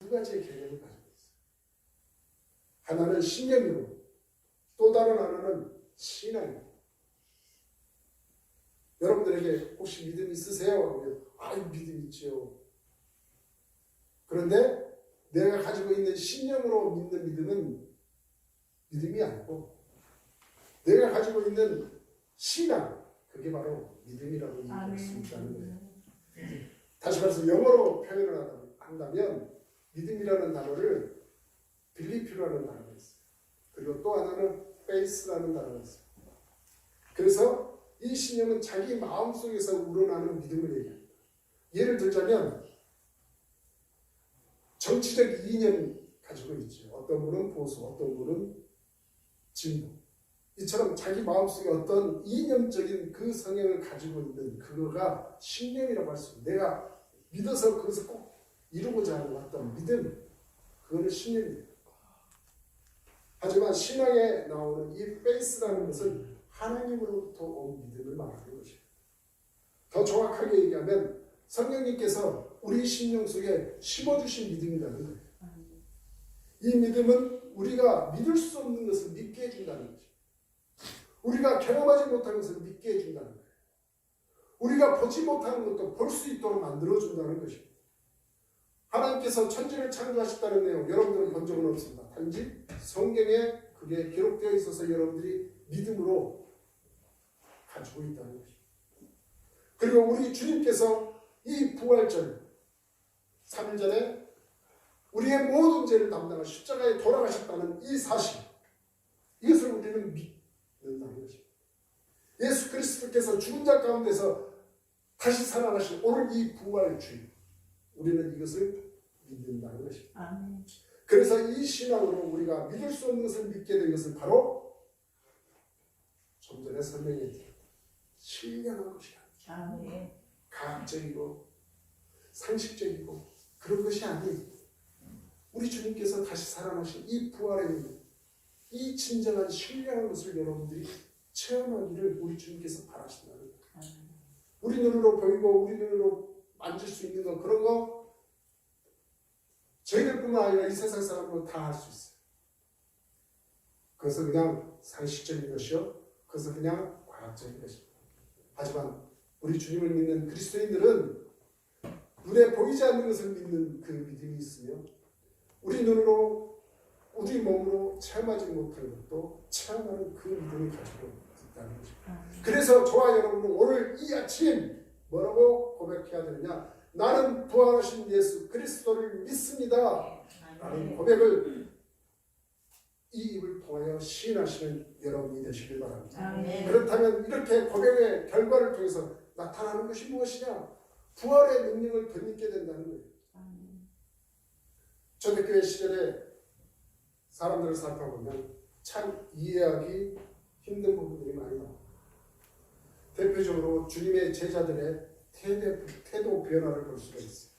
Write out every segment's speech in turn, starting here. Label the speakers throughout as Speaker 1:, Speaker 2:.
Speaker 1: 두 가지의 개념을 가지고 있어요. 하나는 신념이고 또 다른 하나는 신앙입니다. 여러분들에게 혹시 믿음 있으세요? 하면 아유 믿음 있지요. 그런데 내가 가지고 있는 신념으로 믿는 믿음은 믿음이 아니고 내가 가지고 있는 신앙, 그게 바로 믿음이라고 얘기할 수 있다는 거예요. 다시 말해서 영어로 표현을 한다면 믿음이라는 단어를 빌리프라는 단어가 있어요. 그리고 또 하나는 faith라는 단어가 있어요. 그래서 이 신념은 자기 마음속에서 우러나는 믿음을 얘기합니다. 예를 들자면 정치적 이념 가지고 있죠. 어떤 분은 보수, 어떤 분은 진보. 이처럼 자기 마음속에 어떤 이념적인 그 성향을 가지고 있는 그거가 신념이라고 할 수 있습니다. 내가 믿어서 그것을 꼭 이루고자 하는 어떤 믿음, 그거는 신념입니다. 하지만 신앙에 나오는 이 페이스라는 것은 하나님으로부터 온 믿음을 말하는 것입니다. 더 정확하게 얘기하면 성령님께서 우리 심령 속에 심어주신 믿음이라는 거예요. 이 믿음은 우리가 믿을 수 없는 것을 믿게 해준다는 거죠. 우리가 경험하지 못한 것을 믿게 해준다는 거예요. 우리가 보지 못하는 것도 볼 수 있도록 만들어준다는 것입니다. 하나님께서 천지를 창조하셨다는 내용 여러분들은 본 적은 없습니다. 단지 성경에 그게 기록되어 있어서 여러분들이 믿음으로 가지고 있다는 것입니다. 그리고 우리 주님께서 이 부활절 3일 전에 우리의 모든 죄를 담당한 십자가에 돌아가셨다는 이 사실, 이것을 우리는 믿는다는 것입니다. 예수 그리스도께서 죽은 자 가운데서 다시 살아나신 오늘 이 부활주일, 우리는 이것을 믿는다는 것입니다. 아멘. 그래서 이 신앙으로 우리가 믿을 수 없는 것을 믿게 된 것은 바로 좀 전에 설명했던 신령한 것이 아니에요. 과학적이고 상식적이고 그런 것이 아니에요. 우리 주님께서 다시 살아나신 이 부활에 있는 이 진정한 신령한 것을 여러분들이 체험하기를 우리 주님께서 바라신다는 거예요. 우리 눈으로 보이고 우리 눈으로 만질 수 있는 거, 그런 거 저희들뿐만 아니라 이 세상 사람도 다 할 수 있어요. 그것은 그냥 상식적인 것이요, 그것은 그냥 과학적인 것입니다. 하지만 우리 주님을 믿는 그리스도인들은 눈에 보이지 않는 것을 믿는 그 믿음이 있으며 우리 눈으로 우리 몸으로 체험하지 못할 것도 체험하는 그 믿음을 가지고 있다는 거죠. 그래서 저와 여러분은 오늘 이 아침 뭐라고 고백해야 되느냐? 나는 부활하신 예수 그리스도를 믿습니다. 라는 고백을 이 입을 통하여 시인하시는 여러분이 되시길 바랍니다. 아멘. 그렇다면 이렇게 고백의 결과를 통해서 나타나는 것이 무엇이냐? 부활의 능력을 덧입게 된다는 거예요. 초대교회 시절에 사람들을 살펴보면 참 이해하기 힘든 부분들이 많이 나옵니다. 대표적으로 주님의 제자들의 태도 변화를 볼 수가 있어요.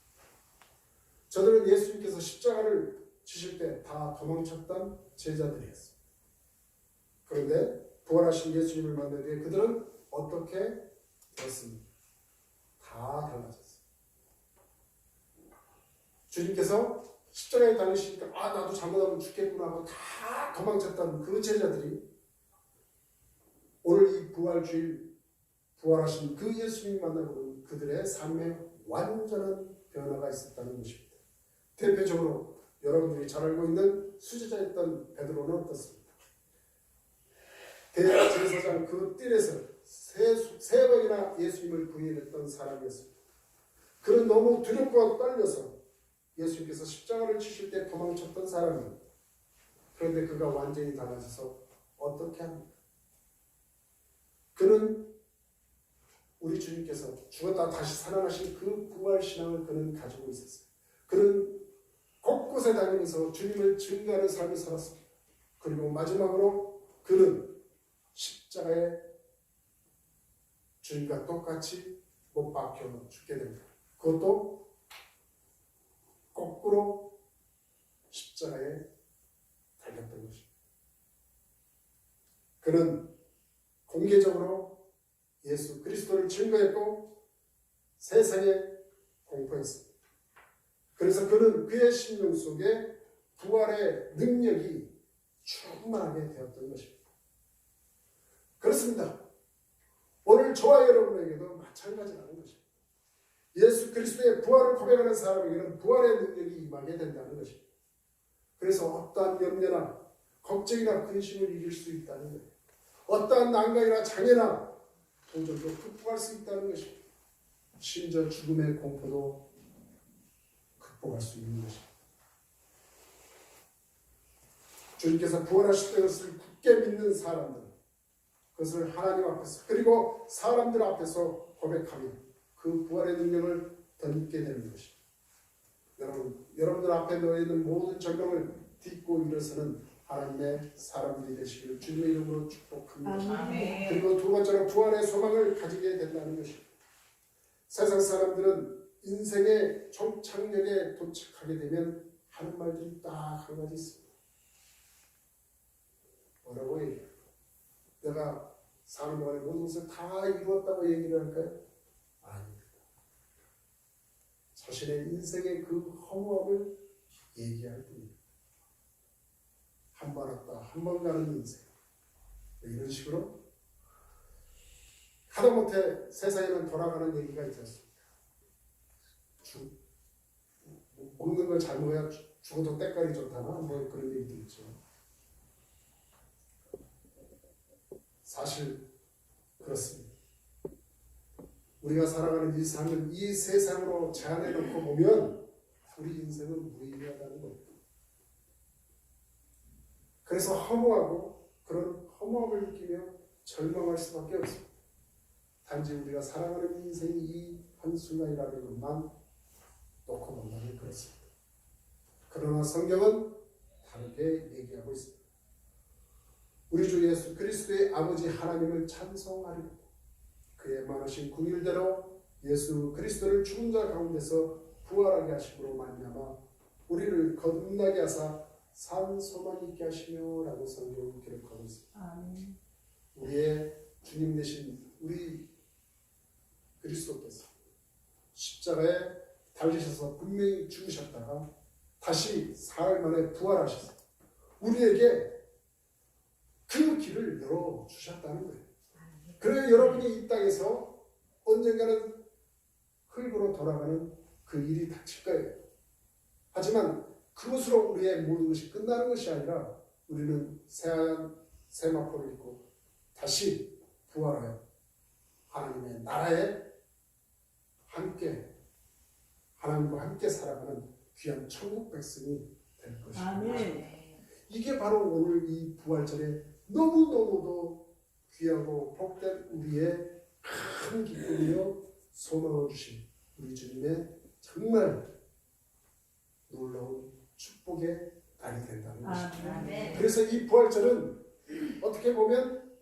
Speaker 1: 저들은 예수님께서 십자가를 지실 때 다 도망쳤던 제자들이었습니다. 그런데 부활하신 예수님을 만난 뒤에 그들은 어떻게 되었습니까? 다 달라졌어요. 주님께서 십자가에 달리시니까 나도 잘못하면 죽겠구나 하고 다 도망쳤던 그 제자들이 오늘 이 부활주일 부활하신 그 예수님 만나보는 그들의 삶에 완전한 변화가 있었다는 것입니다. 대표적으로 여러분들이 잘 알고 있는 수제자였던 베드로는 어떻습니까? 대제사장 그 뜰에서 세 번이나 예수님을 부인했던 사람이었습니다. 그는 너무 두렵고 떨려서 예수님께서 십자가를 치실 때 도망쳤던 사람입니다. 그런데 그가 완전히 달라져서 어떻게 합니까? 그는 우리 주님께서 죽었다 다시 살아나신 그 부활신앙을 그는 가지고 있었어요. 그는 곳곳에 다니면서 주님을 증거하는 삶을 살았습니다. 그리고 마지막으로 그는 십자가에 주님과 똑같이 못 박혀 죽게 됩니다. 그것도 거꾸로 십자가에 달렸던 것입니다. 그는 공개적으로 예수 그리스도를 증거했고 세상에 공포했습니다. 그래서 그는 그의 심령 속에 부활의 능력이 충만하게 되었던 것입니다. 그렇습니다. 오늘 저와 여러분에게도 마찬가지라는 것입니다. 예수 그리스도의 부활을 고백하는 사람에게는 부활의 능력이 임하게 된다는 것입니다. 그래서 어떠한 염려나 걱정이나 근심을 이길 수 있다는 거예요. 어떠한 난관이나 장애나 도전도 극복할 수 있다는 것입니다. 심지어 죽음의 공포도 극복할 수 있는 것입니다. 주님께서 부활하실 것을 굳게 믿는 사람들은 그것을 하나님 앞에서 그리고 사람들 앞에서 고백하며 그 부활의 능력을 덧입게 되는 것입니다. 여러분들 앞에 놓여있는 모든 절망을 딛고 일어서는 하나님의 사람들이 되시기를 주님의 이름으로 축복합니다.
Speaker 2: 아멘.
Speaker 1: 그리고 두 번째로 부활의 소망을 가지게 된다는 것입니다. 세상 사람들은 인생의 종착역에 도착하게 되면 하는 말들이 딱 한 가지 있습니다. 뭐라고 얘기해요? 내가 사는 동안에 모든 것을 다 이루었다고 얘기를 할까요? 아닙니다. 자신의 인생의 그 허무함을 얘기할 뿐입니다. 한 번 왔다 한 번 가는 인생, 이런 식으로 하다못해 세상에는 돌아가는 얘기가 있었습니다. 먹는 걸 잘 먹어야 죽어도 때깔이 좋다나 뭐 그런 얘기도 있죠. 사실 그렇습니다. 우리가 살아가는 이 삶은 이 세상으로 제한해 놓고 보면 우리 인생은 무의미하다는 겁니다. 그래서 허무하고 그런 허무함을 느끼며 절망할 수밖에 없습니다. 단지 우리가 살아가는 인생이 이 한순간이라는 것만 놓고 본다면 그렇습니다. 그러나 성경은 다르게 얘기하고 있습니다. 우리 주 예수 그리스도의 아버지 하나님을 찬송하리로 그의 많으신 긍휼대로 예수 그리스도를 죽은 자 가운데서 부활하게 하심으로 말미암아 우리를 거듭나게 하사 산 소망 있게 하시며 라고 성경은 기록하고 있습니다.
Speaker 2: 아멘.
Speaker 1: 우리의 주님 되신 우리 그리스도께서 십자가에 달리셔서 분명히 죽으셨다가 다시 사흘 만에 부활하셔서 우리에게 그 길을 열어주셨다는 거예요. 그래야 여러분이 이 땅에서 언젠가는 흙으로 돌아가는 그 일이 닥칠 거예요. 하지만 그것으로 우리의 모든 것이 끝나는 것이 아니라 우리는 새하얀 세마포를 입고 다시 부활하여 하나님의 나라에 함께 하나님과 함께 살아가는 귀한 천국 백성이 될 것입니다.
Speaker 2: 아멘.
Speaker 1: 이게 바로 오늘 이 부활절에 너무너무도 귀하고 복된 우리의 큰 기쁨이요 소망을 주신 우리 주님의 정말 놀라운 축복의 날이 된다는 것입니다.
Speaker 2: 아멘.
Speaker 1: 그래서 이 부활절은 어떻게 보면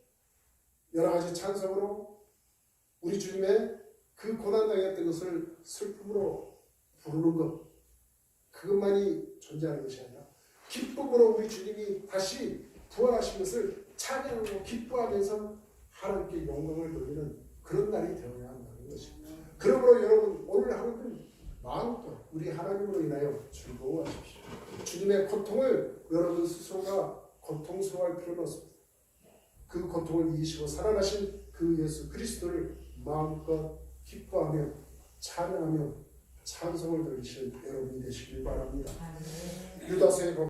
Speaker 1: 여러 가지 찬송으로 우리 주님의 그 고난당했던 것을 슬픔으로 부르는 것, 그것만이 존재하는 것이 아니라 기쁨으로 우리 주님이 다시 부활하신 것을 찬양하고 기뻐하면서 하나님께 영광을 돌리는 그런 날이 되어야 한다는 것입니다. 그러므로 여러분 오늘 하루는 마음껏 우리 하나님으로 인하여 즐거워하십시오. 주님의 고통을 여러분 스스로가 고통스러워할 필요는 없습니다. 그 고통을 이기시고 살아나신 그 예수 그리스도를 마음껏 기뻐하며 찬양하며 찬송을 들으시는 여러분이 되시길 바랍니다. 유다서에